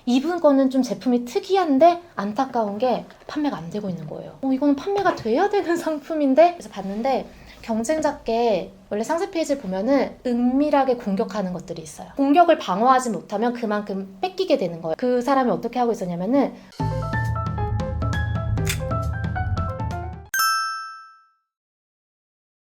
이분 거는 좀 제품이 특이한데 안타까운 게 판매가 안 되고 있는 거예요. 이거는 판매가 돼야 되는 상품인데. 그래서 봤는데 경쟁자께 원래 상세 페이지를 보면은 은밀하게 공격하는 것들이 있어요. 공격을 방어하지 못하면 그만큼 뺏기게 되는 거예요. 그 사람이 어떻게 하고 있었냐면은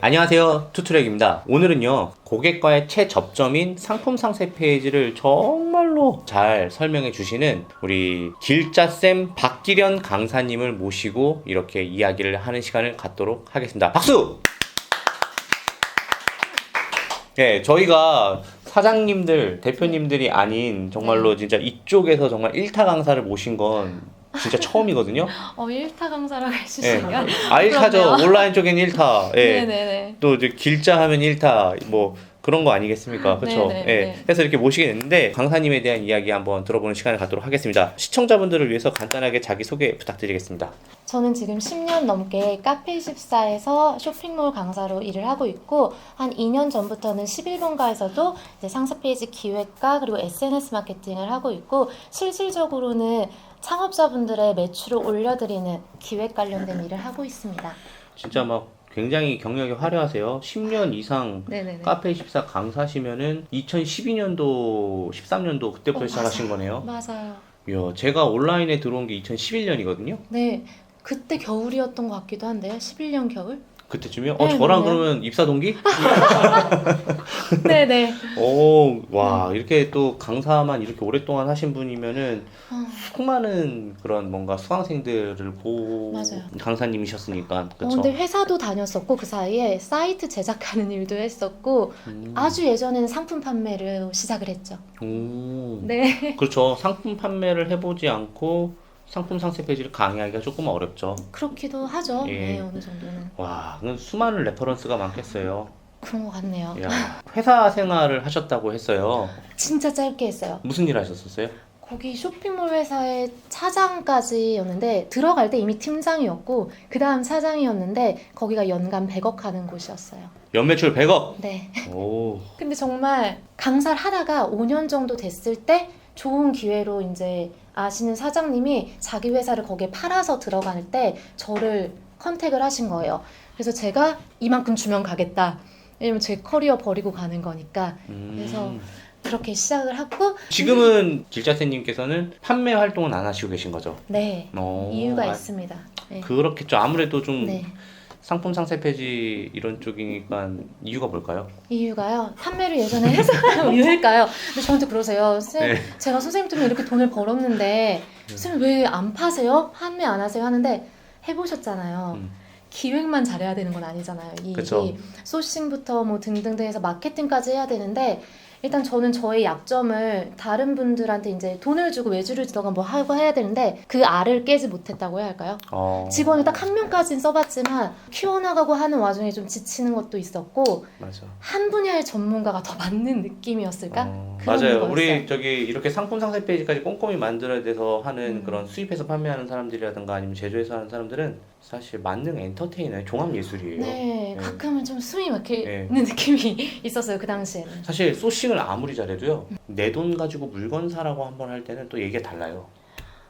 안녕하세요, 투트랙입니다. 오늘은요, 고객과의 최접점인 상품 상세 페이지를 정말로 잘 설명해 주시는 우리 길자쌤 박기련 강사님을 모시고 이렇게 이야기를 하는 시간을 갖도록 하겠습니다. 박수! 네, 저희가 사장님들, 대표님들이 아닌 정말로 진짜 이쪽에서 정말 1타 강사를 모신 건 진짜 처음이거든요. 1타 강사라고 해주시면 네. 1타죠. 온라인 쪽엔 1타. 예. 네네네. 또 이제 길자 하면 1타. 뭐 그런 거 아니겠습니까? 그렇죠? 네네, 예. 네. 그래서 이렇게 모시게 됐는데 강사님에 대한 이야기 한번 들어보는 시간을 갖도록 하겠습니다. 시청자분들을 위해서 간단하게 자기소개 부탁드리겠습니다. 저는 지금 10년 넘게 카페24에서 쇼핑몰 강사로 일을 하고 있고, 한 2년 전부터는 11번가에서도 이제 상세 페이지 기획과 그리고 SNS 마케팅을 하고 있고, 실질적으로는 창업자분들의 매출을 올려드리는 기획 관련된 일을 하고 있습니다. 진짜 막 굉장히 경력이 화려하세요. 10년 이상 네네네. 카페24 강사시면은 2012년도, 13년도 그때부터 시작하신 거네요. 맞아요. 이야, 제가 온라인에 들어온 게 2011년이거든요. 네, 그때 겨울이었던 것 같기도 한데요. 11년 겨울? 그때쯤이요? 네, 저랑 맞네요. 그러면 입사 동기? 네네. 오, 와, 이렇게 또 강사만 이렇게 오랫동안 하신 분이면은 수많은 그런 뭔가 수강생들을 맞아요. 강사님이셨으니까, 그쵸? 근데 회사도 다녔었고, 그 사이에 사이트 제작하는 일도 했었고, 아주 예전에는 상품 판매를 시작을 했죠. 오, 네. 그렇죠. 상품 판매를 해보지 않고 상품 상세 페이지를 강의하기가 조금 어렵죠. 그렇기도 하죠. 예. 네, 어느 정도는. 와, 그건 수많은 레퍼런스가 많겠어요. 그런 것 같네요. 야, 회사 생활을 하셨다고 했어요. 진짜 짧게 했어요. 무슨 일 하셨었어요? 거기 쇼핑몰 회사의 차장까지였는데, 들어갈 때 이미 팀장이었고, 그 다음 차장이었는데, 거기가 연간 100억 하는 곳이었어요. 연매출 100억! 네. 오, 근데 정말 강사를 하다가 5년 정도 됐을 때 좋은 기회로 이제 아시는 사장님이 자기 회사를 거기에 팔아서 들어갈 때 저를 컨택을 하신 거예요. 그래서 제가 이만큼 주면 가겠다. 왜냐면 제 커리어 버리고 가는 거니까. 그래서 그렇게 시작을 하고. 지금은 길자세님께서는 판매 활동은 안 하시고 계신 거죠? 네. 오, 이유가 있습니다. 네. 그렇겠죠. 아무래도 좀 네. 상품 상세 페이지 이런 쪽이니까 이유가 뭘까요? 이유가요. 판매를 예전에 해서 이유일까요? 근데 저한테 그러세요. 쌤, 네. 제가 선생님 때문에 이렇게 돈을 벌었는데 쌤 왜 안 파세요? 판매 안 하세요? 하는데 해보셨잖아요. 기획만 잘해야 되는 건 아니잖아요. 이 그쵸. 일이 소싱부터 뭐 등등등 해서 마케팅까지 해야 되는데, 일단 저는 저의 약점을 다른 분들한테 이제 돈을 주고 외주를 주던가 뭐 하고 해야 되는데 그 알을 깨지 못했다고 해야 할까요? 직원을 딱 한 명까지는 써봤지만 키워나가고 하는 와중에 좀 지치는 것도 있었고, 맞아. 한 분야의 전문가가 더 맞는 느낌이었을까? 그런 맞아요. 거였어요. 우리 저기 이렇게 상품 상세 페이지까지 꼼꼼히 만들어야 돼서 하는 그런 수입해서 판매하는 사람들이라든가 아니면 제조해서 하는 사람들은 사실 만능 엔터테이너의 종합 예술이에요. 네, 가끔은 좀 숨이 막히는 네. 느낌이 있었어요, 그 당시에는. 사실 소싱을 아무리 잘해도요, 내 돈 가지고 물건 사라고 한번 할 때는 또 얘기가 달라요.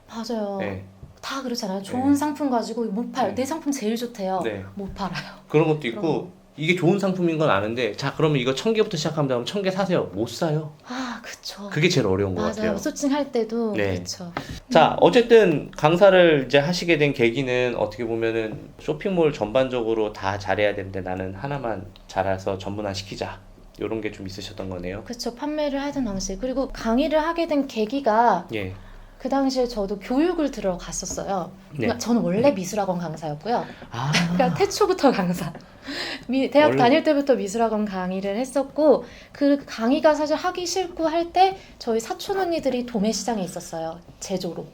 맞아요. 네. 다 그렇잖아요. 좋은 네. 상품 가지고 못 팔. 네. 내 상품 제일 좋대요. 네. 못 팔아요. 그런 것도 있고, 이게 좋은 상품인 건 아는데, 자, 그러면 이거 1000개부터 시작하면 다음 1000개 사세요. 못 사요. 아, 그쵸. 그게 제일 어려운 것 맞아요. 같아요. 소칭할 때도 네. 그쵸. 자, 어쨌든 강사를 이제 하시게 된 계기는 어떻게 보면은 쇼핑몰 전반적으로 다 잘해야 되는데 나는 하나만 잘해서 전문화 시키자. 이런 게 좀 있으셨던 거네요. 그쵸. 판매를 하던 당시. 그리고 강의를 하게 된 계기가 예. 그 당시에 저도 교육을 들어 갔었어요. 네. 그러니까 저는 원래 미술학원 강사였고요. 아, 그러니까 태초부터 강사. 대학 원래- 다닐 때부터 미술학원 강의를 했었고, 그 강의가 사실 하기 싫고 할 때 저희 사촌 언니들이 도매시장에 있었어요. 제조로.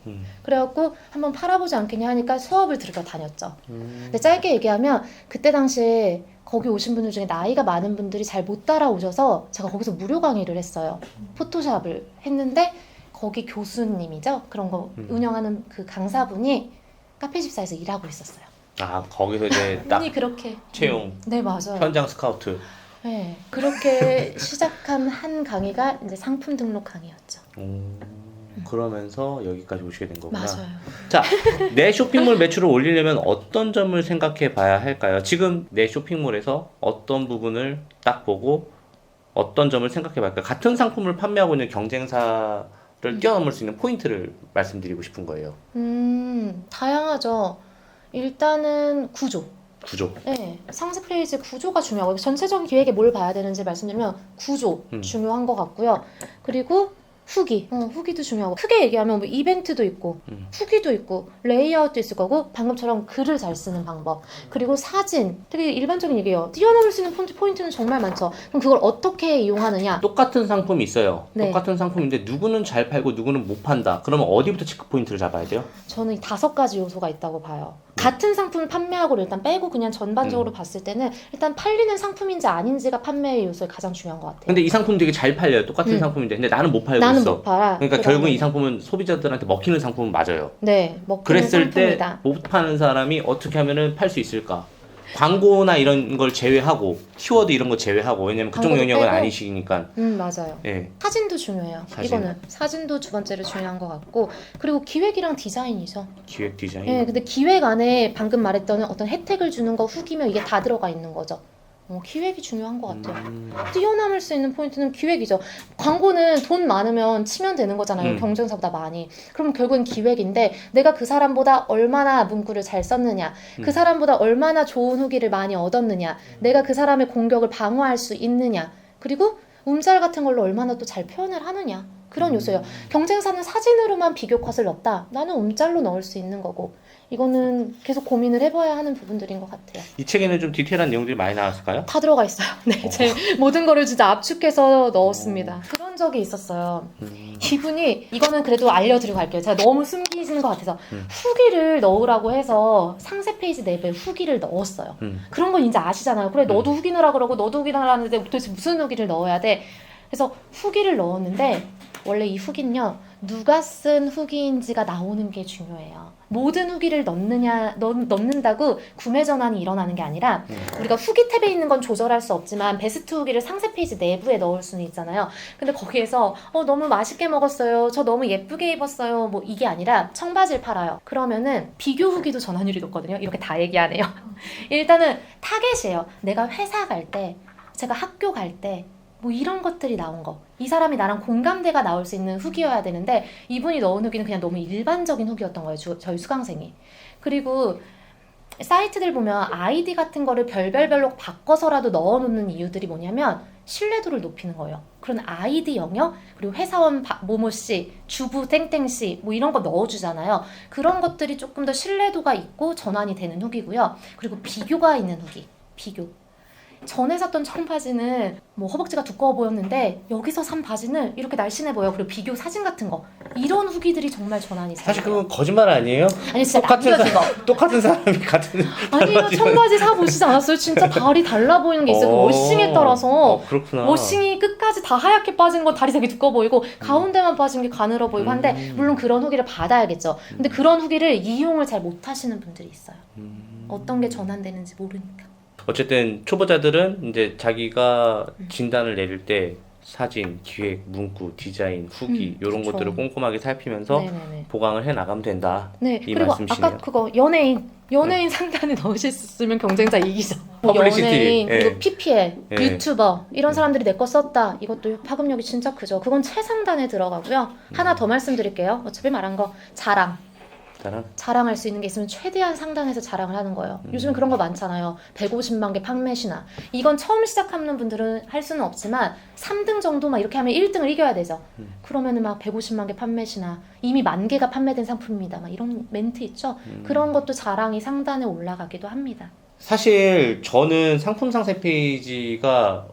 그래갖고 한번 팔아보지 않겠냐 하니까 수업을 들으러 다녔죠. 근데 짧게 얘기하면 그때 당시에 거기 오신 분들 중에 나이가 많은 분들이 잘 못 따라오셔서 제가 거기서 무료 강의를 했어요. 포토샵을 했는데 거기 교수님이죠. 그런 거 운영하는 그 강사분이 카페24에서 일하고 있었어요. 아, 거기서 이제 딱 분이 그렇게 채용, 네, 맞아요. 현장 스카우트. 네, 그렇게 시작한 한 강의가 이제 상품 등록 강의였죠. 그러면서 여기까지 오시게 된 거구나. 맞아요. 자, 내 쇼핑몰 매출을 올리려면 어떤 점을 생각해 봐야 할까요? 지금 내 쇼핑몰에서 어떤 부분을 딱 보고 어떤 점을 생각해 봐야 할까요? 같은 상품을 판매하고 있는 경쟁사를 뛰어넘을 수 있는 포인트를 말씀드리고 싶은 거예요. 다양하죠. 일단은 구조. 구조. 네, 상세 페이지 구조가 중요하고 전체적인 기획에 뭘 봐야 되는지 말씀드리면 구조 중요한 것 같고요. 그리고 후기, 후기도 중요하고 크게 얘기하면 뭐 이벤트도 있고 후기도 있고 레이아웃도 있을 거고 방금처럼 글을 잘 쓰는 방법 그리고 사진 되게 일반적인 얘기예요. 뛰어넘을 수 있는 포인트는 정말 많죠. 그럼 그걸 어떻게 이용하느냐. 똑같은 상품이 있어요. 네. 똑같은 상품인데 누구는 잘 팔고 누구는 못 판다. 그러면 어디부터 체크 포인트를 잡아야 돼요? 저는 이 5가지 요소가 있다고 봐요. 같은 상품을 판매하고를 일단 빼고 그냥 전반적으로 봤을 때는 일단 팔리는 상품인지 아닌지가 판매의 요소에 가장 중요한 것 같아요. 근데 이 상품 되게 잘 팔려요. 똑같은 상품인데 근데 나는 못 팔고 나는 있어. 못 팔아. 그러니까 결국은 이 상품은 소비자들한테 먹히는 상품은 맞아요. 네, 먹히는 그랬을 상품이다. 때 못 파는 사람이 어떻게 하면은 팔 수 있을까? 광고나 이런 걸 제외하고 키워드 이런 거 제외하고 왜냐면 그쪽 광고도 영역은 빼고. 아니시니까. 맞아요. 예. 사진도 중요해요. 사진. 이거는 사진도 두 번째로 중요한 것 같고 그리고 기획이랑 디자인이죠. 기획 디자인. 네, 근데 기획 안에 방금 말했던 어떤 혜택을 주는 거 후기면 이게 다 들어가 있는 거죠. 기획이 중요한 것 같아요. 뛰어남을 수 있는 포인트는 기획이죠. 광고는 돈 많으면 치면 되는 거잖아요. 경쟁사보다 많이. 그럼 결국엔 기획인데 내가 그 사람보다 얼마나 문구를 잘 썼느냐, 그 사람보다 얼마나 좋은 후기를 많이 얻었느냐, 내가 그 사람의 공격을 방어할 수 있느냐, 그리고 음잘 같은 걸로 얼마나 또 잘 표현을 하느냐. 그런 요소예요. 경쟁사는 사진으로만 비교 컷을 넣었다. 나는 음짤로 넣을 수 있는 거고. 이거는 계속 고민을 해봐야 하는 부분들인 것 같아요. 이 책에는 좀 디테일한 내용들이 많이 나왔을까요? 다 들어가 있어요. 네, 제 모든 거를 진짜 압축해서 넣었습니다. 그런 적이 있었어요. 이분이 이거는 그래도 알려드리고 갈게요. 제가 너무 숨기시는 것 같아서 후기를 넣으라고 해서 상세 페이지 내부에 후기를 넣었어요. 그런 건 이제 아시잖아요. 그래 너도 후기 넣으라 그러고 너도 후기 넣으라 하는데 도대체 무슨 후기를 넣어야 돼? 그래서 후기를 넣었는데 원래 이 후기는요. 누가 쓴 후기인지가 나오는 게 중요해요. 모든 후기를 넣는다고 구매 전환이 일어나는 게 아니라 우리가 후기 탭에 있는 건 조절할 수 없지만 베스트 후기를 상세 페이지 내부에 넣을 수는 있잖아요. 근데 거기에서 너무 맛있게 먹었어요. 저 너무 예쁘게 입었어요. 뭐 이게 아니라 청바지를 팔아요. 그러면은 비교 후기도 전환율이 높거든요. 이렇게 다 얘기하네요. 일단은 타겟이에요. 내가 회사 갈 때, 제가 학교 갈 때, 뭐 이런 것들이 나온 거. 이 사람이 나랑 공감대가 나올 수 있는 후기여야 되는데 이분이 넣은 후기는 그냥 너무 일반적인 후기였던 거예요. 저희 수강생이. 그리고 사이트들 보면 아이디 같은 거를 별별로 바꿔서라도 넣어놓는 이유들이 뭐냐면 신뢰도를 높이는 거예요. 그런 아이디 영역 그리고 회사원 모모씨, 주부 땡땡씨 뭐 이런 거 넣어주잖아요. 그런 것들이 조금 더 신뢰도가 있고 전환이 되는 후기고요. 그리고 비교가 있는 후기. 비교. 전에 샀던 청바지는 뭐 허벅지가 두꺼워 보였는데 여기서 산 바지는 이렇게 날씬해 보여. 그리고 비교 사진 같은 거 이런 후기들이 정말 전환이 사실 돼요. 그건 거짓말 아니에요? 아니 진짜 남겨진 거. 똑같은 사람이 같은 아니요 청바지 사 보시지 않았어요? 진짜 다리 달라 보이는 게 있어요. 그 워싱에 따라서 그렇구나. 워싱이 끝까지 다 하얗게 빠지는 건 다리 되게 두꺼워 보이고 가운데만 빠진 게 가늘어 보이고 한데 물론 그런 후기를 받아야겠죠. 근데 그런 후기를 이용을 잘 못하시는 분들이 있어요. 어떤 게 전환되는지 모르니까. 어쨌든 초보자들은 이제 자기가 진단을 내릴 때 사진, 기획, 문구, 디자인, 후기 이런 그쵸. 것들을 꼼꼼하게 살피면서 네네네. 보강을 해 나가면 된다. 네, 이 그리고 말씀이시네요. 아까 그거 연예인 상단에 넣으실 수 있으면 경쟁자 이기죠. 뭐 퍼블리시티, 연예인, 예. 그리고 PPL, 예. 유튜버 이런 사람들이 내 거 썼다. 이것도 파급력이 진짜 크죠. 그건 최상단에 들어가고요. 하나 더 말씀드릴게요. 어차피 말한 거 자랑. 자랑할 수 있는 게 있으면 최대한 상단에서 자랑을 하는 거예요. 요즘은 그런 거 많잖아요. 150만 개 판매 신화. 이건 처음 시작하는 분들은 할 수는 없지만 3등 정도 막 이렇게 하면 1등을 이겨야 되죠. 그러면은 막 150만 개 판매 신화. 이미 10,000개가 판매된 상품입니다. 막 이런 멘트 있죠. 그런 것도 자랑이 상단에 올라가기도 합니다. 사실 저는 상품 상세 페이지가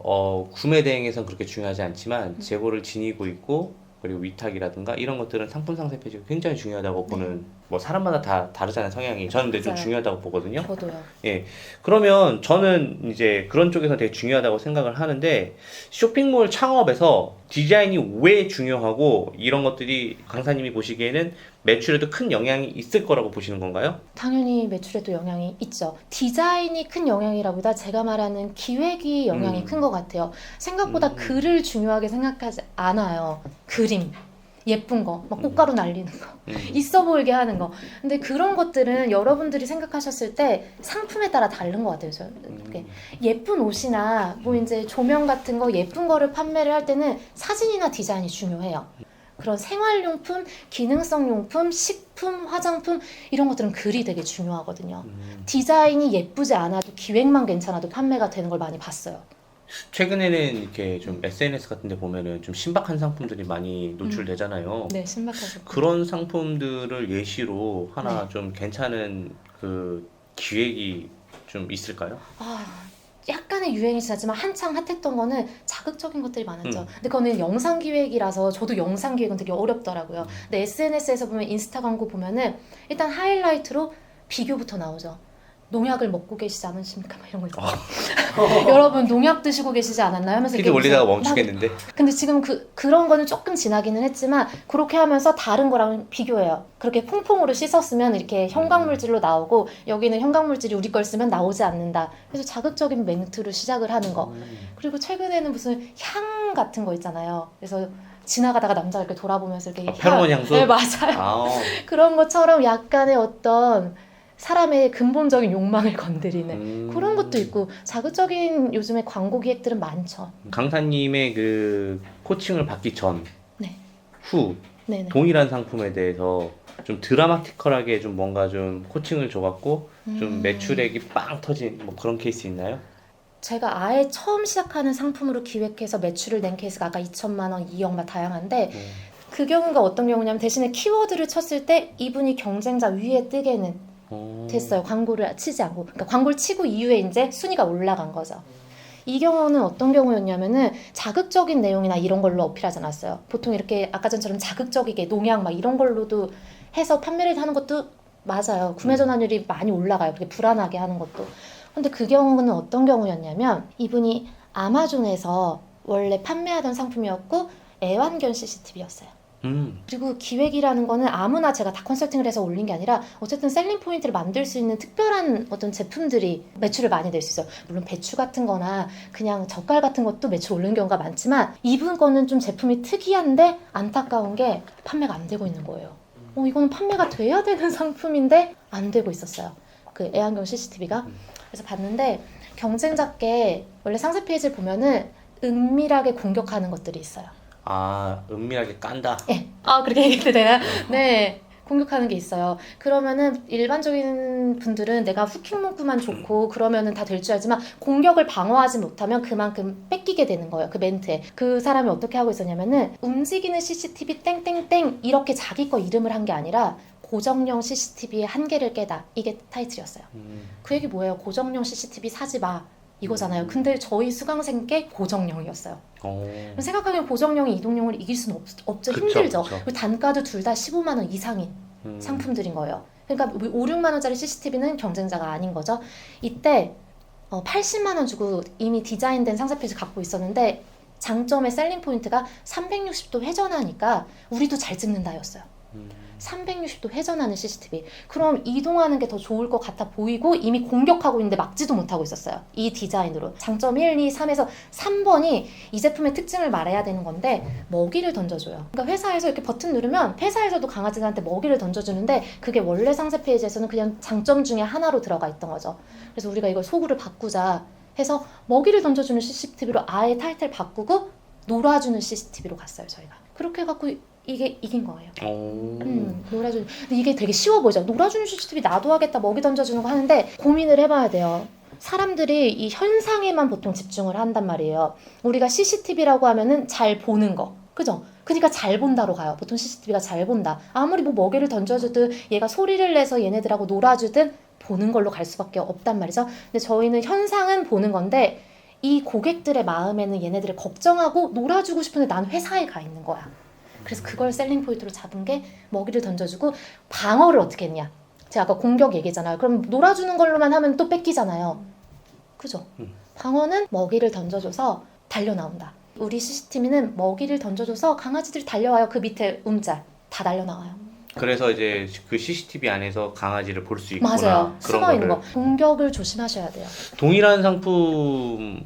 구매 대행에선 그렇게 중요하지 않지만 재고를 지니고 있고 그리고 위탁이라든가 이런 것들은 상품 상세 페이지가 굉장히 중요하다고 보는 뭐 사람마다 다 다르잖아요 성향이. 저는 근데 좀 맞아요. 중요하다고 보거든요. 저도요. 예. 그러면 저는 이제 그런 쪽에서 되게 중요하다고 생각을 하는데 쇼핑몰 창업에서 디자인이 왜 중요하고 이런 것들이 강사님이 보시기에는 매출에도 큰 영향이 있을 거라고 보시는 건가요? 당연히 매출에도 영향이 있죠. 디자인이 큰 영향이라보다 제가 말하는 기획이 영향이 큰 것 같아요. 생각보다 글을 중요하게 생각하지 않아요. 그림. 예쁜 거, 막 꽃가루 날리는 거, 있어 보이게 하는 거. 근데 그런 것들은 여러분들이 생각하셨을 때 상품에 따라 다른 것 같아요. 이렇게 예쁜 옷이나 뭐 이제 조명 같은 거 예쁜 거를 판매를 할 때는 사진이나 디자인이 중요해요. 그런 생활용품, 기능성 용품, 식품, 화장품 이런 것들은 글이 되게 중요하거든요. 디자인이 예쁘지 않아도 기획만 괜찮아도 판매가 되는 걸 많이 봤어요. 최근에는 이렇게 좀 SNS 같은 데 보면은 좀 신박한 상품들이 많이 노출되잖아요. 네, 신박하죠. 그런 상품들을 예시로 하나 네. 좀 괜찮은 그 기획이 좀 있을까요? 약간의 유행이 지났지만 한창 핫했던 거는 자극적인 것들이 많았죠. 근데 그거는 영상 기획이라서 저도 영상 기획은 되게 어렵더라고요. 근데 SNS에서 보면 인스타 광고 보면은 일단 하이라이트로 비교부터 나오죠. 농약을 먹고 계시지 않으십니까? 막 이런 거 있잖아요. 여러분 농약 드시고 계시지 않았나요? 하면서 피드 올리다가 멈추겠는데. 근데 지금 그런 거는 조금 지나기는 했지만 그렇게 하면서 다른 거랑 비교해요. 그렇게 퐁퐁으로 씻었으면 이렇게 형광물질로 나오고 여기는 형광물질이 우리 걸 쓰면 나오지 않는다. 그래서 자극적인 멘트로 시작을 하는 거. 그리고 최근에는 무슨 향 같은 거 있잖아요. 그래서 지나가다가 남자가 이렇게 돌아보면서 이렇게 페로몬 향수? 네, 맞아요. 그런 것처럼 약간의 어떤 사람의 근본적인 욕망을 건드리는 그런 것도 있고 자극적인 요즘에 광고 기획들은 많죠. 강사님의 그 코칭을 받기 전, 네. 후 네네. 동일한 상품에 대해서 좀 드라마티컬하게 좀 뭔가 좀 코칭을 줘갖고 좀 매출액이 빵 터진 뭐 그런 케이스 있나요? 제가 아예 처음 시작하는 상품으로 기획해서 매출을 낸 케이스가 아까 2천만 원, 2억 막 다양한데 그 경우가 어떤 경우냐면 대신에 키워드를 쳤을 때 이분이 경쟁자 위에 뜨게는 됐어요. 광고를 치지 않고. 그러니까 광고를 치고 이후에 이제 순위가 올라간 거죠. 이 경우는 어떤 경우였냐면은 자극적인 내용이나 이런 걸로 어필하지 않았어요. 보통 이렇게 아까 전처럼 자극적이게 농약 막 이런 걸로도 해서 판매를 하는 것도 맞아요. 구매 전환율이 많이 올라가요. 그렇게 불안하게 하는 것도. 근데 그 경우는 어떤 경우였냐면 이분이 아마존에서 원래 판매하던 상품이었고 애완견 CCTV였어요. 그리고 기획이라는 거는 아무나 제가 다 컨설팅을 해서 올린 게 아니라 어쨌든 셀링 포인트를 만들 수 있는 특별한 어떤 제품들이 매출을 많이 낼 수 있어요. 물론 배추 같은 거나 그냥 젓갈 같은 것도 매출 오르는 경우가 많지만 이분 거는 좀 제품이 특이한데 안타까운 게 판매가 안 되고 있는 거예요. 이거는 판매가 돼야 되는 상품인데 안 되고 있었어요. 그 애완견 CCTV가. 그래서 봤는데 경쟁자께 원래 상세 페이지를 보면은 은밀하게 공격하는 것들이 있어요. 은밀하게 깐다. 네. 그렇게 얘기해도 되나요? 네. 공격하는 게 있어요. 그러면은 일반적인 분들은 내가 후킹 문구만 좋고 그러면은 다 될 줄 알지만 공격을 방어하지 못하면 그만큼 뺏기게 되는 거예요. 그 멘트에. 그 사람이 어떻게 하고 있었냐면은 움직이는 CCTV 땡땡땡 이렇게 자기 거 이름을 한 게 아니라 고정형 CCTV의 한계를 깨다. 이게 타이틀이었어요. 그 얘기 뭐예요? 고정형 CCTV 사지 마. 이거잖아요. 근데 저희 수강생께 고정형이었어요. 생각하기엔 고정형이 이동형을 이길 수는 없죠. 그쵸, 힘들죠. 그쵸. 그리고 단가도 둘 다 15만 원 이상인 상품들인 거예요. 그러니까 5, 6만 원짜리 CCTV는 경쟁자가 아닌 거죠. 이때 80만 원 주고 이미 디자인된 상세 페이지 갖고 있었는데 장점의 셀링 포인트가 360도 회전하니까 우리도 잘 찍는다였어요. 360도 회전하는 CCTV. 그럼 이동하는 게 더 좋을 것 같아 보이고 이미 공격하고 있는데 막지도 못하고 있었어요. 이 디자인으로. 장점 1, 2, 3에서 3번이 이 제품의 특징을 말해야 되는 건데 먹이를 던져줘요. 그러니까 회사에서 이렇게 버튼 누르면 회사에서도 강아지들한테 먹이를 던져주는데 그게 원래 상세 페이지에서는 그냥 장점 중에 하나로 들어가 있던 거죠. 그래서 우리가 이걸 소구를 바꾸자 해서 먹이를 던져주는 CCTV로 아예 타이틀 바꾸고 놀아주는 CCTV로 갔어요. 저희가. 그렇게 해갖고 이게 이긴 거예요. 놀아주는. 근데 이게 되게 쉬워 보이죠. 놀아주는 CCTV 나도 하겠다, 먹이 던져주는 거 하는데 고민을 해봐야 돼요. 사람들이 이 현상에만 보통 집중을 한단 말이에요. 우리가 CCTV라고 하면은 잘 보는 거, 그죠? 그러니까 잘 본다로 가요. 보통 CCTV가 잘 본다. 아무리 뭐 먹이를 던져주든 얘가 소리를 내서 얘네들하고 놀아주든 보는 걸로 갈 수밖에 없단 말이죠. 근데 저희는 현상은 보는 건데 이 고객들의 마음에는 얘네들을 걱정하고 놀아주고 싶은데 난 회사에 가 있는 거야. 그래서 그걸 셀링 포인트로 잡은 게 먹이를 던져주고 방어를 어떻게 했냐. 제가 아까 공격 얘기잖아요. 그럼 놀아주는 걸로만 하면 또 뺏기잖아요. 그죠? 방어는 먹이를 던져줘서 달려 나온다. 우리 CCTV는 먹이를 던져줘서 강아지들이 달려와요. 그 밑에 움짤 다 달려 나와요. 그래서 이제 그 CCTV 안에서 강아지를 볼 수 있구나. 맞아요. 그런 숨어 있는 거를. 거. 공격을 조심하셔야 돼요. 동일한 상품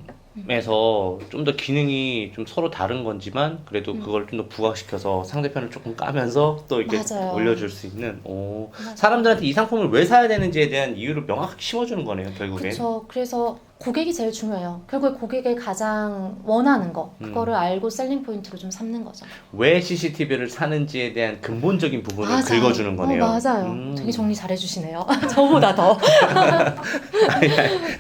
좀 더 기능이 좀 서로 다른 건지만 그래도 그걸 좀 더 부각시켜서 상대편을 조금 까면서 또 이렇게 맞아요. 올려줄 수 있는 맞아요. 사람들한테 이 상품을 왜 사야 되는지에 대한 이유를 명확히 심어주는 거네요, 결국엔. 그렇죠. 그래서 고객이 제일 중요해요. 결국에 고객이 가장 원하는 거 그거를 알고 셀링 포인트로 좀 삼는 거죠. 왜 CCTV를 사는지에 대한 근본적인 부분을 맞아요. 긁어주는 거네요. 맞아요. 되게 정리 잘해주시네요. 저보다 더.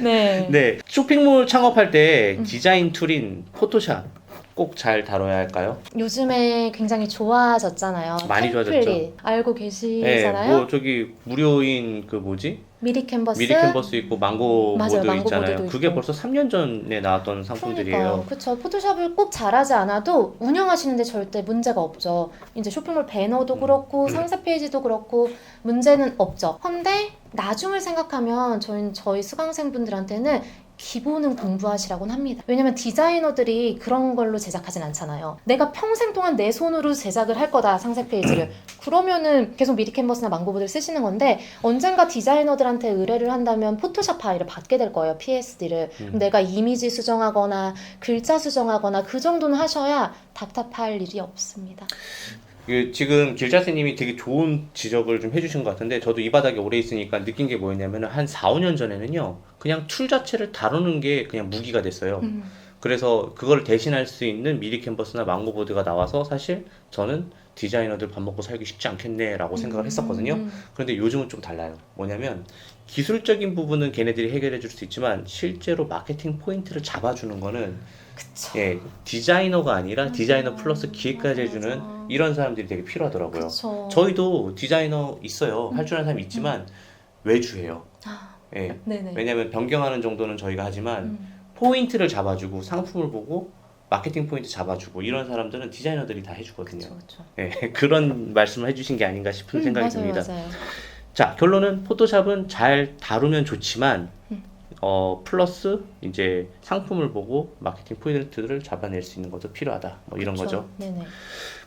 네. 네, 쇼핑몰 창업할 때 디자인 툴인 포토샵 꼭 잘 다뤄야 할까요? 요즘에 굉장히 좋아졌잖아요. 많이 템플릿. 좋아졌죠. 알고 네, 계시잖아요. 뭐 저기 무료인 그 뭐지? 미리 캔버스. 미리 캔버스 있고 망고 맞아요, 보드 망고 있잖아요. 보드도 그게 있고. 벌써 3년 전에 나왔던 상품들이에요. 그렇죠. 포토샵을 꼭 잘하지 않아도 운영하시는데 절대 문제가 없죠. 이제 쇼핑몰 배너도 그렇고 상세 페이지도 그렇고 문제는 없죠. 근데 나중을 생각하면 저희 수강생분들한테는 기본은 공부하시라고는 합니다. 왜냐면 디자이너들이 그런 걸로 제작하진 않잖아요. 내가 평생 동안 내 손으로 제작을 할 거다, 상세 페이지를. 그러면은 계속 미리 캔버스나 망고보드를 쓰시는 건데 언젠가 디자이너들한테 의뢰를 한다면 포토샵 파일을 받게 될 거예요, PSD를. 내가 이미지 수정하거나 글자 수정하거나 그 정도는 하셔야 답답할 일이 없습니다. 지금 길자스님이 되게 좋은 지적을 좀 해주신 것 같은데 저도 이 바닥에 오래 있으니까 느낀 게 뭐였냐면 한 4, 5년 전에는요 그냥 툴 자체를 다루는 게 그냥 무기가 됐어요. 그래서 그걸 대신할 수 있는 미리 캔버스나 망고보드가 나와서 사실 저는 디자이너들 밥 먹고 살기 쉽지 않겠네 라고 생각을 했었거든요. 그런데 요즘은 좀 달라요. 뭐냐면 기술적인 부분은 걔네들이 해결해 줄 수 있지만 실제로 마케팅 포인트를 잡아주는 거는 그쵸. 예, 디자이너가 아니라 맞아요. 디자이너 플러스 기획까지 맞아, 해주는 맞아. 이런 사람들이 되게 필요하더라고요. 그쵸. 저희도 디자이너 있어요. 할 줄 아는 사람이 있지만 외주해요. 아, 예. 네네. 왜냐면 변경하는 정도는 저희가 하지만 포인트를 잡아주고 상품을 보고 마케팅 포인트 잡아주고 이런 사람들은 디자이너들이 다 해주거든요. 그쵸. 예, 그런 말씀을 해주신 게 아닌가 싶은 생각이 맞아요, 듭니다. 맞아요. 자, 결론은 포토샵은 잘 다루면 좋지만 플러스 이제 상품을 보고 마케팅 포인트를 잡아낼 수 있는 것도 필요하다. 뭐 이런 그쵸. 거죠. 네네.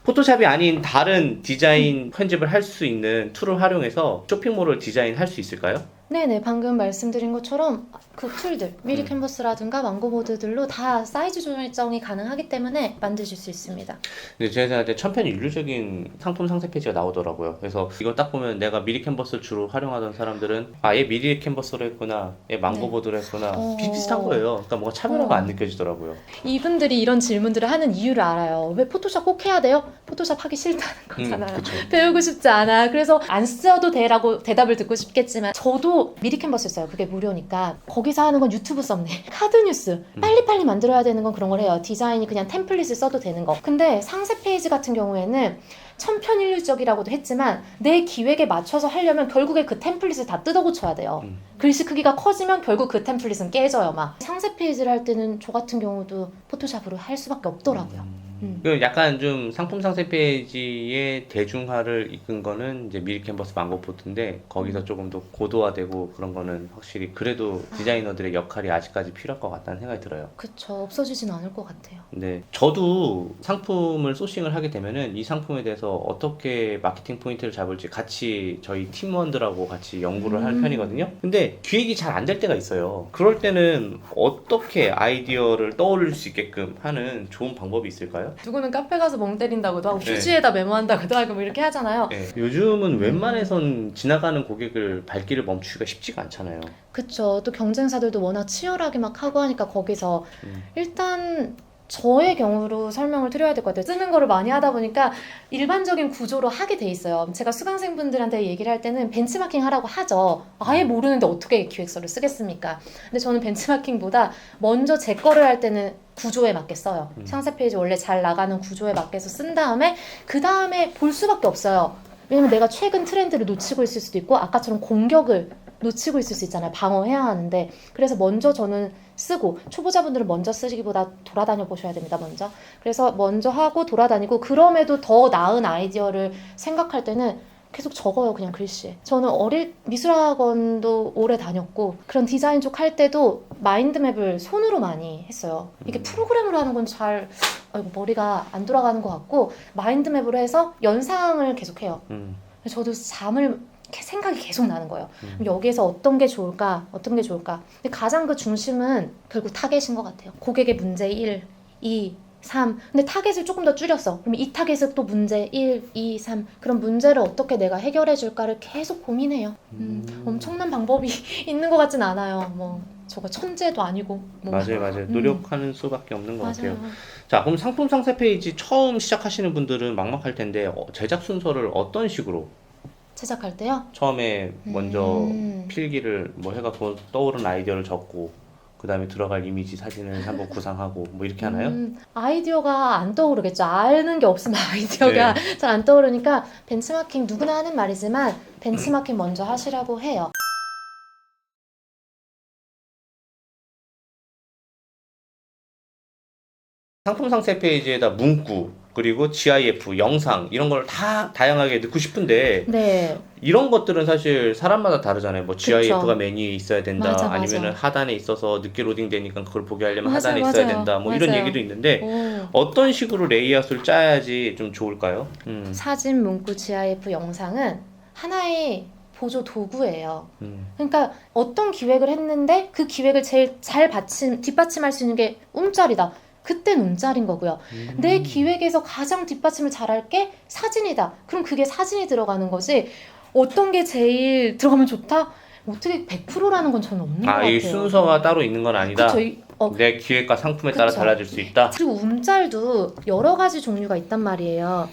포토샵이 아닌 다른 디자인 편집을 할 수 있는 툴을 활용해서 쇼핑몰을 디자인할 수 있을까요? 네네, 방금 말씀드린 것처럼 그 툴들, 미리 캔버스라든가 망고보드들로 다 사이즈 조정이 가능하기 때문에 만드실 수 있습니다. 근데 제가 생각할 때 천편일률적인 상품 상세 페이지가 나오더라고요. 그래서 이거 딱 보면 내가 미리 캔버스를 주로 활용하던 사람들은 얘 미리 캔버스로 했구나, 얘 망고보드로 했구나 비슷비슷한 거예요. 그러니까 뭔가 차별화가 안 느껴지더라고요. 이분들이 이런 질문들을 하는 이유를 알아요. 왜 포토샵 꼭 해야 돼요? 포토샵 하기 싫다는 거잖아요. 그쵸. 배우고 싶지 않아. 그래서 안 써도 돼라고 대답을 듣고 싶겠지만 저도 미리 캔버스 써요. 그게 무료니까. 거기서 하는 건 유튜브 썸네일, 카드 뉴스 빨리빨리 만들어야 되는 건 그런 걸 해요. 디자인이 그냥 템플릿을 써도 되는 거. 근데 상세 페이지 같은 경우에는 천편일률적이라고도 했지만 내 기획에 맞춰서 하려면 결국에 그 템플릿을 다 뜯어 고쳐야 돼요. 글씨 크기가 커지면 결국 그 템플릿은 깨져요. 막 상세 페이지를 할 때는 저 같은 경우도 포토샵으로 할 수밖에 없더라고요. 약간 좀 상품 상세 페이지의 대중화를 이끈 거는 이제 미리 캔버스 망고보드인데 거기서 조금 더 고도화되고 그런 거는 확실히 그래도 디자이너들의 역할이 아직까지 필요할 것 같다는 생각이 들어요. 그쵸. 없어지진 않을 것 같아요. 네, 저도 상품을 소싱을 하게 되면은 이 상품에 대해서 어떻게 마케팅 포인트를 잡을지 같이 저희 팀원들하고 같이 연구를 할 편이거든요. 근데 기획이 잘 안 될 때가 있어요. 그럴 때는 어떻게 아이디어를 떠올릴 수 있게끔 하는 좋은 방법이 있을까요? 누구는 카페 가서 멍 때린다고도 하고 네. 휴지에다 메모한다고도 하고 뭐 이렇게 하잖아요. 네, 요즘은 웬만해선 지나가는 고객을 발길을 멈추기가 쉽지가 않잖아요. 그쵸. 또 경쟁사들도 워낙 치열하게 막 하고 하니까 거기서 일단 저의 경우로 설명을 드려야 될 것 같아요. 쓰는 거를 많이 하다 보니까 일반적인 구조로 하게 돼 있어요. 제가 수강생분들한테 얘기를 할 때는 벤치마킹 하라고 하죠. 아예 모르는데 어떻게 기획서를 쓰겠습니까? 근데 저는 벤치마킹보다 먼저 제 거를 할 때는 구조에 맞게 써요. 상세 페이지 원래 잘 나가는 구조에 맞게서 쓴 다음에 그 다음에 볼 수밖에 없어요. 왜냐면 내가 최근 트렌드를 놓치고 있을 수도 있고 아까처럼 공격을 놓치고 있을 수 있잖아요. 방어해야 하는데. 그래서 먼저 저는 쓰고 초보자분들은 먼저 쓰기보다 돌아다녀 보셔야 됩니다. 먼저. 그래서 먼저 하고 돌아다니고 그럼에도 더 나은 아이디어를 생각할 때는 계속 적어요. 그냥 글씨에. 저는 미술학원도 오래 다녔고 그런 디자인 쪽 할 때도 마인드맵을 손으로 많이 했어요. 이게 프로그램으로 하는 건 머리가 안 돌아가는 것 같고 마인드맵으로 해서 연상을 계속 해요. 저도 생각이 계속 나는 거예요. 그럼 여기에서 어떤 게 좋을까? 어떤 게 좋을까? 근데 가장 그 중심은 결국 타겟인 것 같아요. 고객의 문제 1, 2, 3. 근데 타겟을 조금 더 줄였어. 그럼 이 타겟은 또 문제 1, 2, 3. 그럼 문제를 어떻게 내가 해결해 줄까를 계속 고민해요. 엄청난 방법이 있는 것 같진 않아요. 뭐 저거 천재도 아니고. 뭐. 맞아요. 노력하는 수밖에 없는 것 같아요. 자, 그럼 상품 상세 페이지 처음 시작하시는 분들은 막막할 텐데 제작 순서를 어떤 식으로? 제작할 때요? 처음에 먼저 필기를 뭐 해갖고 떠오른 아이디어를 적고 그 다음에 들어갈 이미지 사진을 한번 구상하고 뭐 이렇게 하나요? 아이디어가 안 떠오르겠죠. 아는 게 없으면 아이디어가 잘 안 떠오르니까 벤치마킹 누구나 하는 말이지만 벤치마킹 먼저 하시라고 해요. 상품 상세 페이지에다 문구 그리고 GIF, 영상 이런 걸 다 다양하게 넣고 싶은데 네. 이런 것들은 사실 사람마다 다르잖아요. 뭐 GIF가 그쵸. 메뉴에 있어야 된다. 맞아. 아니면은 하단에 있어서 늦게 로딩되니까 그걸 보게 하려면 맞아요, 하단에 있어야 맞아요. 된다. 뭐 이런 맞아요. 얘기도 있는데 오. 어떤 식으로 레이아웃을 짜야지 좀 좋을까요? 사진, 문구, GIF, 영상은 하나의 보조 도구예요. 그러니까 어떤 기획을 했는데 그 기획을 제일 잘 뒷받침할 수 있는 게 움짤이다. 그땐 움짤인 거고요. 내 기획에서 가장 뒷받침을 잘할 게 사진이다. 그럼 그게 사진이 들어가는 거지. 어떤 게 제일 들어가면 좋다? 어떻게 100%라는 건 저는 없는 것 같아요. 이 순서가 따로 있는 건 아니다. 그쵸, 내 기획과 상품에 따라 그쵸. 달라질 수 있다. 그리고 움짤도 여러 가지 종류가 있단 말이에요.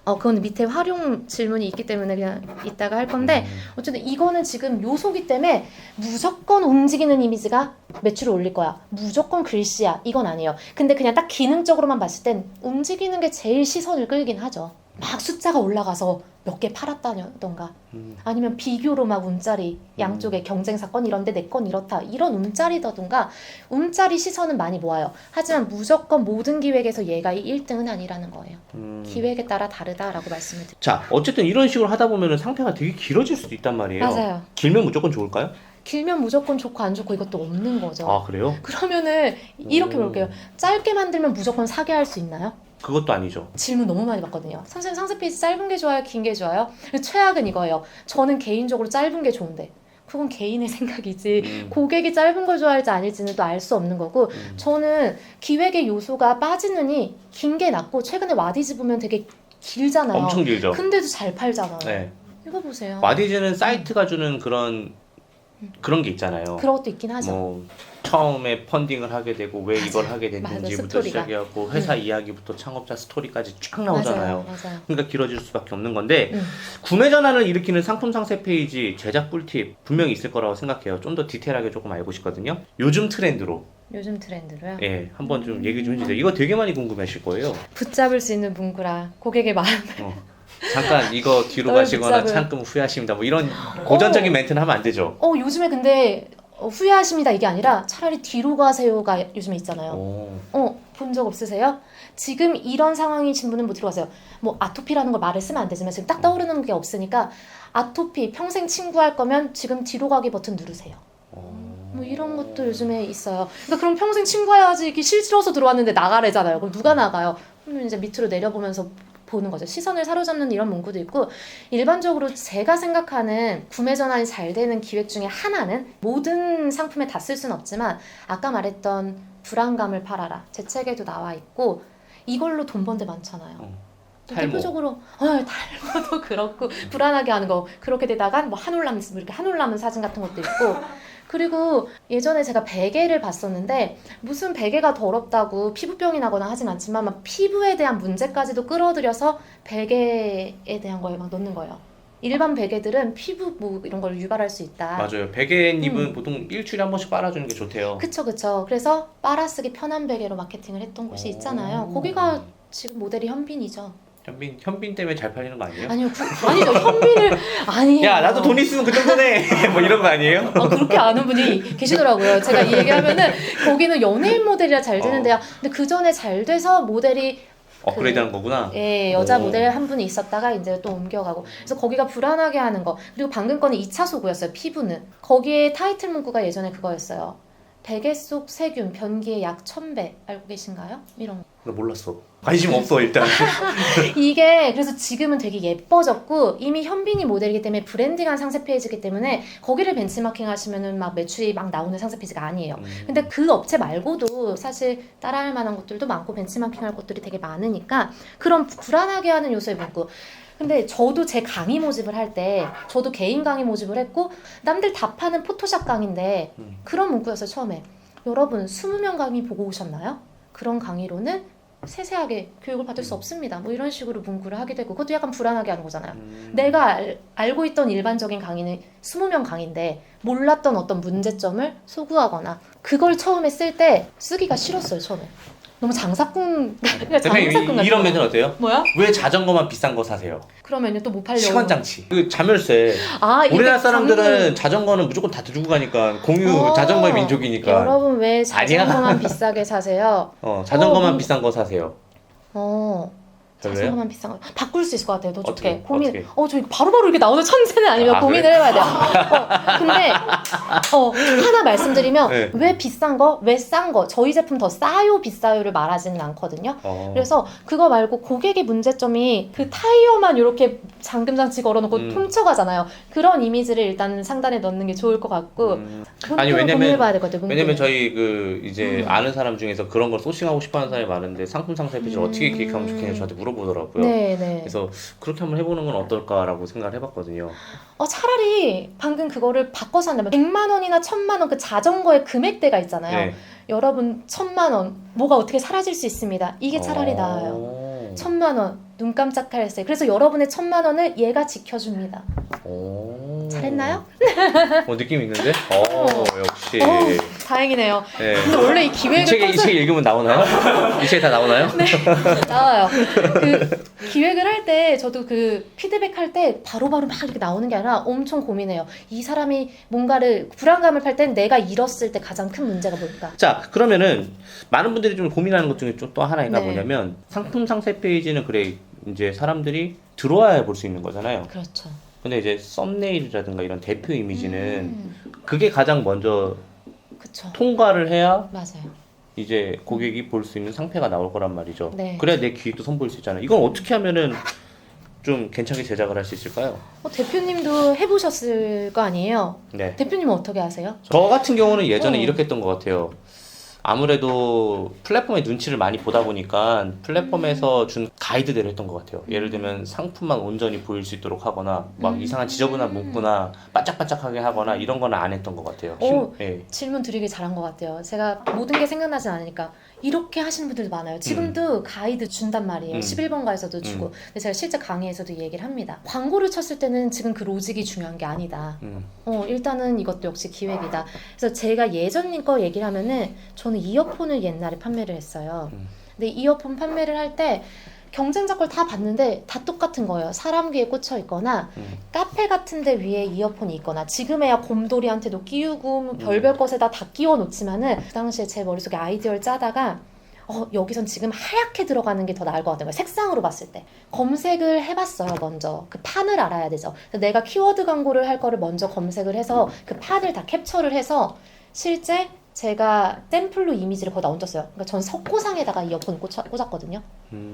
그건 밑에 활용 질문이 있기 때문에 그냥 이따가 할 건데 어쨌든 이거는 지금 요소기 때문에 무조건 움직이는 이미지가 매출을 올릴 거야. 무조건 글씨야. 이건 아니에요. 근데 그냥 딱 기능적으로만 봤을 땐 움직이는 게 제일 시선을 끌긴 하죠. 막 숫자가 올라가서 몇 개 팔았다던가 아니면 비교로 막 움짤이 양쪽에 경쟁 사건 이런데 내 건 이렇다 이런 움짤이다던가 움짤이 시선은 많이 모아요. 하지만 무조건 모든 기획에서 얘가 1등은 아니라는 거예요. 기획에 따라 다르다라고 말씀을 드립니다. 자, 어쨌든 이런 식으로 하다 보면 상태가 되게 길어질 수도 있단 말이에요. 맞아요. 길면 무조건 좋을까요? 길면 무조건 좋고 안 좋고 이것도 없는 거죠. 아, 그래요? 그러면은 이렇게 볼게요. 짧게 만들면 무조건 사게 할 수 있나요? 그것도 아니죠. 질문 너무 많이 받거든요. 선생님 상세 페이지 짧은 게 좋아요? 긴 게 좋아요? 최악은 이거예요. 저는 개인적으로 짧은 게 좋은데 그건 개인의 생각이지 고객이 짧은 걸 좋아할지 아닐지는 또 알 수 없는 거고 저는 기획의 요소가 빠지느니 긴 게 낫고 최근에 와디즈 보면 되게 길잖아요. 엄청 길죠. 근데도 잘 팔잖아요. 네. 이거 보세요. 와디즈는 사이트가 주는 그런 게 있잖아요. 그런 것도 있긴 하죠. 뭐 처음에 펀딩을 하게 되고 왜 이걸 하게 맞아, 됐는지부터 스토리가. 시작해갖고 회사 이야기부터 창업자 스토리까지 쫙 나오잖아요. 맞아요. 그러니까 길어질 수밖에 없는 건데 구매 전환을 일으키는 상품 상세 페이지 제작 꿀팁 분명히 있을 거라고 생각해요. 좀 더 디테일하게 조금 알고 싶거든요. 요즘 트렌드로 요즘 트렌드로요? 한번 좀 얘기 좀 해주세요. 이거 되게 많이 궁금해하실 거예요. 붙잡을 수 있는 문구라 고객의 마음을 잠깐 이거 뒤로 널 가시거나 붙잡을. 잠깐 후회하십니다. 뭐 이런 고전적인 멘트는 하면 안 되죠. 요즘에 근데 후회하십니다 이게 아니라 차라리 뒤로 가세요가 요즘에 있잖아요. 본 적 없으세요? 지금 이런 상황이신 분은 뭐 뒤로 가세요. 뭐 아토피라는 걸 말을 쓰면 안 되지만 지금 딱 떠오르는 게 없으니까 아토피 평생 친구할 거면 지금 뒤로 가기 버튼 누르세요. 뭐 이런 것도 요즘에 있어요. 그러니까 그럼 평생 친구해야지 이게 싫어서 들어왔는데 나가래잖아요. 그럼 누가 나가요? 그럼 이제 밑으로 내려보면서 보는 거죠. 시선을 사로잡는 이런 문구도 있고 일반적으로 제가 생각하는 구매 전환이 잘 되는 기획 중에 하나는 모든 상품에 다 쓸 수는 없지만 아까 말했던 불안감을 팔아라. 제 책에도 나와 있고 이걸로 돈 번 데 많잖아요. 탈모. 대표적으로 탈모도 그렇고 불안하게 하는 거 그렇게 되다가 뭐 한올라면 이렇게 한올라면 사진 같은 것도 있고 그리고 예전에 제가 베개를 봤었는데 무슨 베개가 더럽다고 피부병이 나거나 하진 않지만 막 피부에 대한 문제까지도 끌어들여서 베개에 대한 거에 막 넣는 거예요. 일반 베개들은 피부 뭐 이런 걸 유발할 수 있다. 맞아요. 베개잎은 보통 일주일에 한 번씩 빨아주는 게 좋대요. 그쵸. 그래서 빨아쓰기 편한 베개로 마케팅을 했던 곳이 있잖아요. 거기가 지금 모델이 현빈이죠. 현빈 때문에 잘 팔리는 거 아니에요? 아니요, 아니죠. 현빈을 아니에요. 야, 나도 돈 있으면 그 정도네. 뭐 이런 거 아니에요? 그렇게 아는 분이 계시더라고요. 제가 이 얘기하면은 거기는 연예인 모델이라 잘 되는데요. 근데 그 전에 잘 돼서 모델이 업그레이드한 거구나. 예, 여자 오. 모델 한 분이 있었다가 이제 또 옮겨가고. 그래서 거기가 불안하게 하는 거. 그리고 방금 거는 2차 소구였어요. 피부는. 거기에 타이틀 문구가 예전에 그거였어요. 베개 속 세균 변기에 약 1000배 알고 계신가요? 이런 거. 나 몰랐어. 관심 없어 일단. 이게 그래서 지금은 되게 예뻐졌고 이미 현빈이 모델이기 때문에 브랜딩한 상세 페이지이기 때문에 거기를 벤치마킹 하시면은 막 매출이 막 나오는 상세 페이지가 아니에요. 근데 그 업체 말고도 사실 따라할 만한 것들도 많고 벤치마킹할 것들이 되게 많으니까 그런 불안하게 하는 요소의 문구. 근데 저도 제 강의 모집을 할 때 저도 개인 강의 모집을 했고 남들 다 파는 포토샵 강의인데 그런 문구였어요 처음에. 여러분 20명 강의 보고 오셨나요? 그런 강의로는 세세하게 교육을 받을 수 없습니다. 뭐 이런 식으로 문구를 하게 되고 그것도 약간 불안하게 하는 거잖아요. 내가 알고 있던 일반적인 강의는 20명 강의인데 몰랐던 어떤 문제점을 소구하거나 그걸 처음에 쓸 때 쓰기가 싫었어요. 처음에. 너무 장사꾼 대표님 이런 멘트는 어때요? 뭐야? 왜 자전거만 비싼 거 사세요? 그러면은 또 못 팔려고 시간 장치. 그 자멸세. 아, 이게 우리나라 사람들은 장르. 자전거는 무조건 다 들고 가니까 공유 자전거의 민족이니까. 여러분 왜 아니야. 자전거만 비싸게 사세요? 자전거만 비싼 거 사세요. 별로예요? 자전거만 비싼 거 바꿀 수 있을 것 같아요. 더 어떻게? 좋게 고민. 어떻게? 저 이거 바로바로 이렇게 나오는 천재는 아니면 아, 고민을 그래? 해봐야 돼요. 근데 하나 말씀드리면 네. 왜 비싼 거, 왜 싼 거, 저희 제품 더 싸요, 비싸요를 말하지는 않거든요. 그래서 그거 말고 고객의 문제점이 그 타이어만 이렇게 잠금장치 걸어놓고 훔쳐가잖아요. 그런 이미지를 일단 상단에 넣는 게 좋을 것 같고. 아니, 고민해봐야 되거든요. 왜냐면 저희 그 이제 아는 사람 중에서 그런 걸 소싱하고 싶어하는 사람이 많은데 상품 상세 페이지를 어떻게 기획하면 좋겠냐 저한테 물어보더라고요. 네. 그래서 그렇게 한번 해보는 건 어떨까라고 생각을 해봤거든요. 차라리 방금 그거를 바꿔서 한다면 100만 원이나 1000만 원 그 자전거의 금액대가 있잖아요. 네. 여러분 1000만 원 뭐가 어떻게 사라질 수 있습니다. 이게 차라리 나아요. 1000만 원 눈 깜짝할 새. 그래서 여러분의 1000만 원을 얘가 지켜줍니다. 잘했나요? 느낌 있는데? 역시. 다행이네요. 네. 근데 원래 이 기획을 이 책 읽으면 나오나요? 이 책이 다 나오나요? 네, 나와요. 그 기획을 할 때 저도 그 피드백 할 때 바로바로 막 이렇게 나오는 게 아니라 엄청 고민해요. 이 사람이 뭔가를 불안감을 팔 땐 내가 잃었을 때 가장 큰 문제가 뭘까? 자, 그러면은 많은 분들이 좀 고민하는 것 중에 또 하나가 네. 뭐냐면 상품 상세 페이지는 그래 이제 사람들이 들어와야 볼 수 있는 거잖아요. 그렇죠. 근데 이제 썸네일이라든가 이런 대표 이미지는 그게 가장 먼저 그쵸. 통과를 해야 맞아요. 이제 고객이 볼 수 있는 상패가 나올 거란 말이죠. 네. 그래야 내 기획도 선보일 수 있잖아요. 이건 어떻게 하면은 좀 괜찮게 제작을 할 수 있을까요? 대표님도 해보셨을 거 아니에요? 네. 대표님은 어떻게 하세요? 저 같은 경우는 예전에 어. 이렇게 했던 것 같아요. 아무래도 플랫폼의 눈치를 많이 보다 보니까 플랫폼에서 준 가이드대로 했던 것 같아요. 예를 들면 상품만 온전히 보일 수 있도록 하거나 막 이상한 지저분한 문구나 반짝반짝하게 하거나 이런 거는 안 했던 것 같아요. 예. 질문 드리길 잘한 것 같아요. 제가 모든 게 생각나진 않으니까 이렇게 하시는 분들도 많아요. 지금도 가이드 준단 말이에요. 11번가에서도 주고. 근데 제가 실제 강의에서도 얘기를 합니다. 광고를 쳤을 때는 지금 그 로직이 중요한 게 아니다. 일단은 이것도 역시 기획이다. 그래서 제가 예전 거 얘기를 하면은 저는 이어폰을 옛날에 판매를 했어요. 근데 이어폰 판매를 할 때 경쟁자 걸 다 봤는데 다 똑같은 거예요. 사람 귀에 꽂혀 있거나 카페 같은 데 위에 이어폰이 있거나 지금에야 곰돌이한테도 끼우고 뭐 별별 것에다 다 끼워 놓지만은 그 당시에 제 머릿속에 아이디어를 짜다가 여기선 지금 하얗게 들어가는 게 더 나을 것 같은 거예요. 색상으로 봤을 때. 검색을 해봤어요, 먼저. 그 판을 알아야 되죠. 내가 키워드 광고를 할 거를 먼저 검색을 해서 그 판을 다 캡처를 해서 실제 제가 샘플로 이미지를 거기다 얹었어요. 그러니까 전 석고상에다가 이어폰을 꽂았거든요.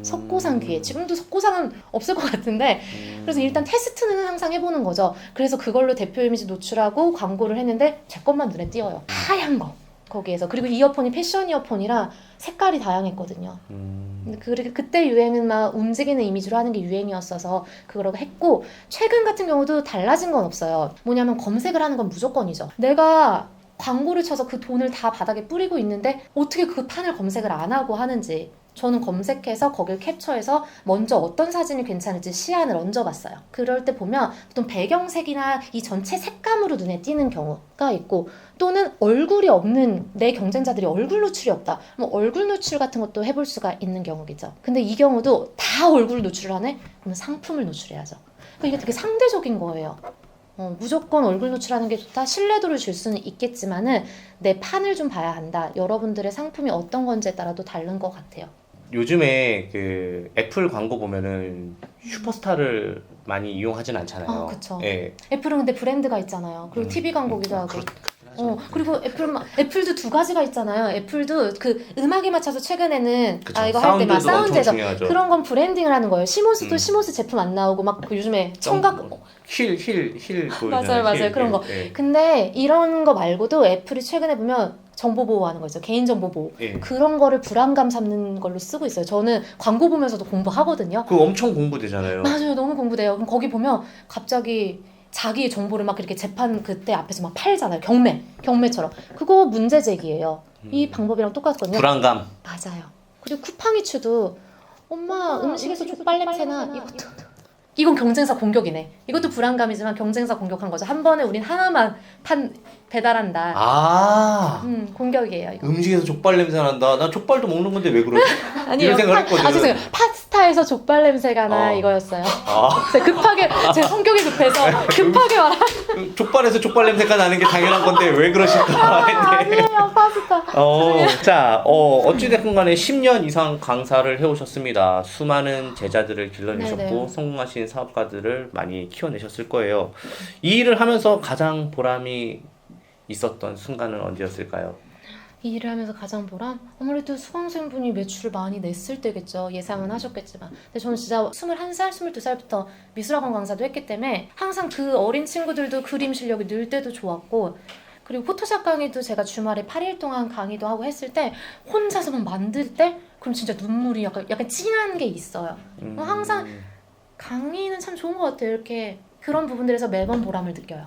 석고상 귀에. 지금도 석고상은 없을 것 같은데 그래서 일단 테스트는 항상 해보는 거죠. 그래서 그걸로 대표 이미지 노출하고 광고를 했는데 제 것만 눈에 띄어요. 하얀 거. 거기에서. 그리고 이어폰이 패션 이어폰이라 색깔이 다양했거든요. 근데 그때 유행은 막 움직이는 이미지로 하는 게 유행이었어서 그거라고 했고 최근 같은 경우도 달라진 건 없어요. 뭐냐면 검색을 하는 건 무조건이죠. 내가 광고를 쳐서 그 돈을 다 바닥에 뿌리고 있는데 어떻게 그 판을 검색을 안 하고 하는지 저는 검색해서 거길 캡처해서 먼저 어떤 사진이 괜찮을지 시안을 얹어봤어요. 그럴 때 보면 보통 배경색이나 이 전체 색감으로 눈에 띄는 경우가 있고 또는 얼굴이 없는 내 경쟁자들이 얼굴 노출이 없다. 뭐 얼굴 노출 같은 것도 해볼 수가 있는 경우겠죠. 근데 이 경우도 다 얼굴 노출을 하네? 그러면 상품을 노출해야죠. 그러니까 이게 되게 상대적인 거예요. 무조건 얼굴 노출하는 게 좋다. 신뢰도를 줄 수는 있겠지만은 내 판을 좀 봐야 한다. 여러분들의 상품이 어떤 건지에 따라도 다른 것 같아요. 요즘에 그 애플 광고 보면은 슈퍼스타를 많이 이용하진 않잖아요. 그쵸. 예. 애플은 근데 브랜드가 있잖아요. 그리고 TV 광고기도 하고. 그렇긴 그리고 애플도 두 가지가 있잖아요. 애플도 그 음악에 맞춰서 최근에는 그쵸. 이거 할 때 막 사운드도 엄청 사운드에서 중요하죠. 그런 건 브랜딩을 하는 거예요. 시모스도 시모스 제품 안 나오고 막 그 요즘에 청각 힐 보이잖아요. 맞아요. 그런 거. 근데 이런 거 말고도 애플이 최근에 보면 정보 보호하는 거 있죠. 개인정보 보호. 예. 그런 거를 불안감 잡는 걸로 쓰고 있어요. 저는 광고 보면서도 공부하거든요. 그거 엄청 공부되잖아요. 맞아요. 너무 공부돼요. 그럼 거기 보면 갑자기 자기의 정보를 막 이렇게 재판 그때 앞에서 막 팔잖아요. 경매처럼. 그거 문제 제기예요. 이 방법이랑 똑같거든요. 불안감. 맞아요. 그리고 쿠팡이츠도 엄마 음식에서 족발 냄새나 이건 경쟁사 공격이네. 이것도 불안감이지만 경쟁사 공격한 거죠. 한 번에 우린 하나만 배달한다. 공격이에요. 이거. 음식에서 족발 냄새 난다. 나 족발도 먹는 건데 왜 그러지? 아니요. 이런 생각을 했거든요. 죄송해요. 파스타에서 족발 냄새가 나 이거였어요. 제가 급하게 제 성격이 급해서 급하게 말한. 족발에서 족발 냄새가 나는 게 당연한 건데 왜 그러실까 했네. 아니에요. 파스타. 자, 어찌됐건 간에 10년 이상 강사를 해오셨습니다. 수많은 제자들을 길러내셨고 네네. 성공하신 사업가들을 많이 키워내셨을 거예요. 이 일을 하면서 가장 보람이 있었던 순간은 언제였을까요? 이 일을 하면서 가장 보람? 아무래도 수강생분이 매출을 많이 냈을 때겠죠. 예상은 하셨겠지만. 근데 저는 진짜 21살, 22살부터 미술학원 강사도 했기 때문에 항상 그 어린 친구들도 그림 실력이 늘 때도 좋았고, 그리고 포토샵 강의도 제가 주말에 8일 동안 강의도 하고 했을 때 혼자서만 만들 때 그럼 진짜 눈물이 약간 찡한 게 있어요. 항상 강의는 참 좋은 것 같아요. 이렇게 그런 부분들에서 매번 보람을 느껴요.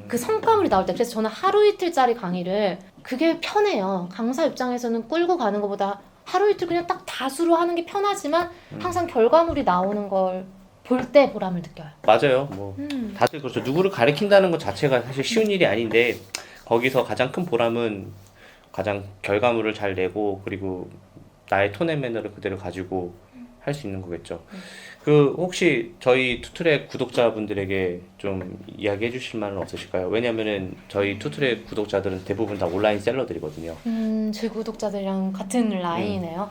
그 성과물이 나올 때. 그래서 저는 하루 이틀짜리 강의를 그게 편해요. 강사 입장에서는 끌고 가는 것보다 하루 이틀 그냥 딱 다수로 하는 게 편하지만 항상 결과물이 나오는 걸 볼 때 보람을 느껴요. 맞아요. 뭐 다들 그렇죠. 누구를 가르친다는 것 자체가 사실 쉬운 일이 아닌데 거기서 가장 큰 보람은 가장 결과물을 잘 내고 그리고 나의 톤 앤 매너를 그대로 가지고 할 수 있는 거겠죠. 그 혹시 저희 투트랙 구독자분들에게 좀 이야기해 주실 말은 없으실까요? 왜냐면은 저희 투트랙 구독자들은 대부분 다 온라인 셀러들이거든요. 제 구독자들이랑 같은 라인이네요.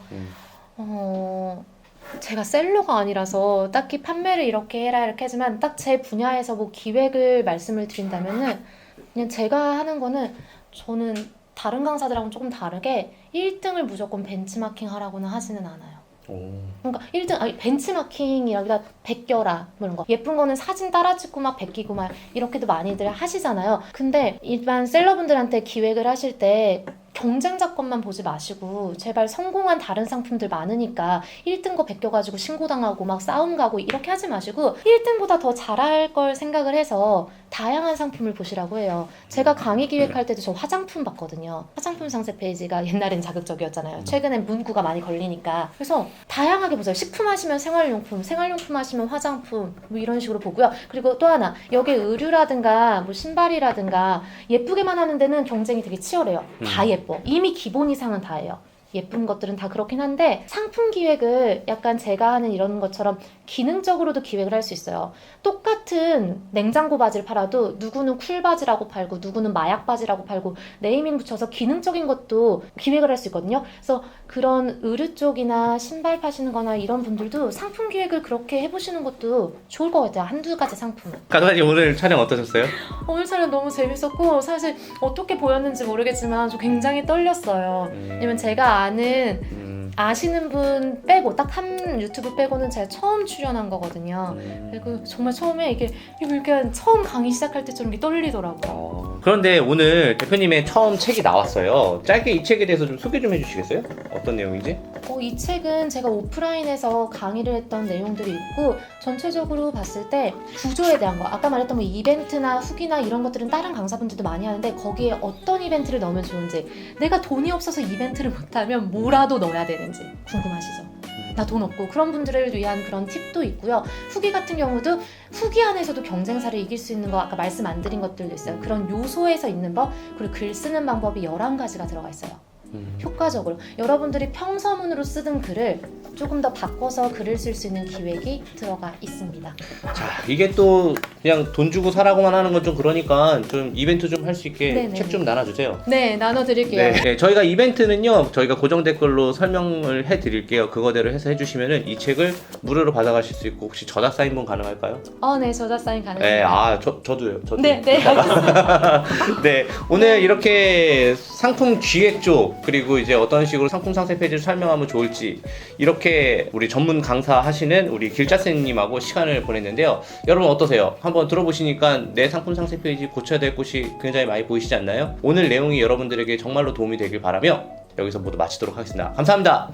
제가 셀러가 아니라서 딱히 판매를 이렇게 해라 이렇게 하지만 딱 제 분야에서 뭐 기획을 말씀을 드린다면은 그냥 제가 하는 거는 저는 다른 강사들하고는 조금 다르게 1등을 무조건 벤치마킹 하라고는 하지는 않아요. 그러니까 1등 벤치마킹이라기보다 베껴라 뭐 이런 거. 예쁜 거는 사진 따라 찍고 막 베끼고 막 이렇게도 많이들 하시잖아요. 근데 일반 셀러분들한테 기획을 하실 때 경쟁자 것만 보지 마시고 제발 성공한 다른 상품들 많으니까 1등 거 베껴가지고 신고당하고 막 싸움 가고 이렇게 하지 마시고 1등보다 더 잘할 걸 생각을 해서 다양한 상품을 보시라고 해요. 제가 강의 기획할 때도 저 화장품 봤거든요. 화장품 상세 페이지가 옛날엔 자극적이었잖아요. 최근엔 문구가 많이 걸리니까. 그래서 다양하게 보세요. 식품 하시면 생활용품, 생활용품 하시면 화장품 뭐 이런 식으로 보고요. 그리고 또 하나 여기 의류라든가 뭐 신발이라든가 예쁘게만 하는 데는 경쟁이 되게 치열해요. 다 예뻐. 이미 기본 이상은 다예요. 예쁜 것들은 다 그렇긴 한데 상품 기획을 약간 제가 하는 이런 것처럼 기능적으로도 기획을 할 수 있어요. 똑같은 냉장고 바지를 팔아도 누구는 쿨 바지라고 팔고 누구는 마약 바지라고 팔고 네이밍 붙여서 기능적인 것도 기획을 할 수 있거든요. 그래서 그런 의류 쪽이나 신발 파시는 거나 이런 분들도 상품 기획을 그렇게 해보시는 것도 좋을 것 같아요. 한두 가지 상품은. 강사님 오늘 촬영 어떠셨어요? 오늘 촬영 너무 재밌었고 사실 어떻게 보였는지 모르겠지만 저 굉장히 떨렸어요. 왜냐면 제가 아시는 분 빼고 딱 한 유튜브 빼고는 제가 처음 출연한 거거든요. 그리고 정말 처음에 이게 처음 강의 시작할 때처럼 이렇게 떨리더라고요. 그런데 오늘 대표님의 처음 책이 나왔어요. 짧게 이 책에 대해서 좀 소개 좀 해주시겠어요? 어떤 내용인지? 이 책은 제가 오프라인에서 강의를 했던 내용들이 있고 전체적으로 봤을 때 구조에 대한 거 아까 말했던 뭐 이벤트나 후기나 이런 것들은 다른 강사분들도 많이 하는데 거기에 어떤 이벤트를 넣으면 좋은지 내가 돈이 없어서 이벤트를 못하면 뭐라도 넣어야 되는지 궁금하시죠? 나 돈 없고 그런 분들을 위한 그런 팁도 있고요. 후기 같은 경우도 후기 안에서도 경쟁사를 이길 수 있는 거 아까 말씀 안 드린 것들도 있어요. 그런 요소에서 있는 법 그리고 글 쓰는 방법이 11가지가 들어가 있어요. 효과적으로 여러분들이 평서문으로 쓰던 글을 조금 더 바꿔서 글을 쓸 수 있는 기획이 들어가 있습니다. 자, 이게 또 그냥 돈 주고 사라고만 하는 건 좀 그러니까 좀 이벤트 좀 할 수 있게 네네. 책 좀 나눠주세요. 네, 나눠드릴게요. 네, 저희가 이벤트는요, 저희가 고정 댓글로 설명을 해드릴게요. 그거대로 해서 해주시면은 이 책을 무료로 받아가실 수 있고, 혹시 저자 사인본 가능할까요? 네, 저자 사인 가능합니다. 네, 저도요. 네, 네, 알겠습니다. 네, 오늘 이렇게 상품 기획 쪽, 그리고 이제 어떤 식으로 상품 상세 페이지를 설명하면 좋을지, 이렇게 우리 전문 강사 하시는 우리 길자쌤님하고 시간을 보냈는데요. 여러분 어떠세요? 한번 들어보시니까 내 상품 상세 페이지 고쳐야 될 곳이 굉장히 많이 보이시지 않나요? 오늘 내용이 여러분들에게 정말로 도움이 되길 바라며 여기서 모두 마치도록 하겠습니다. 감사합니다.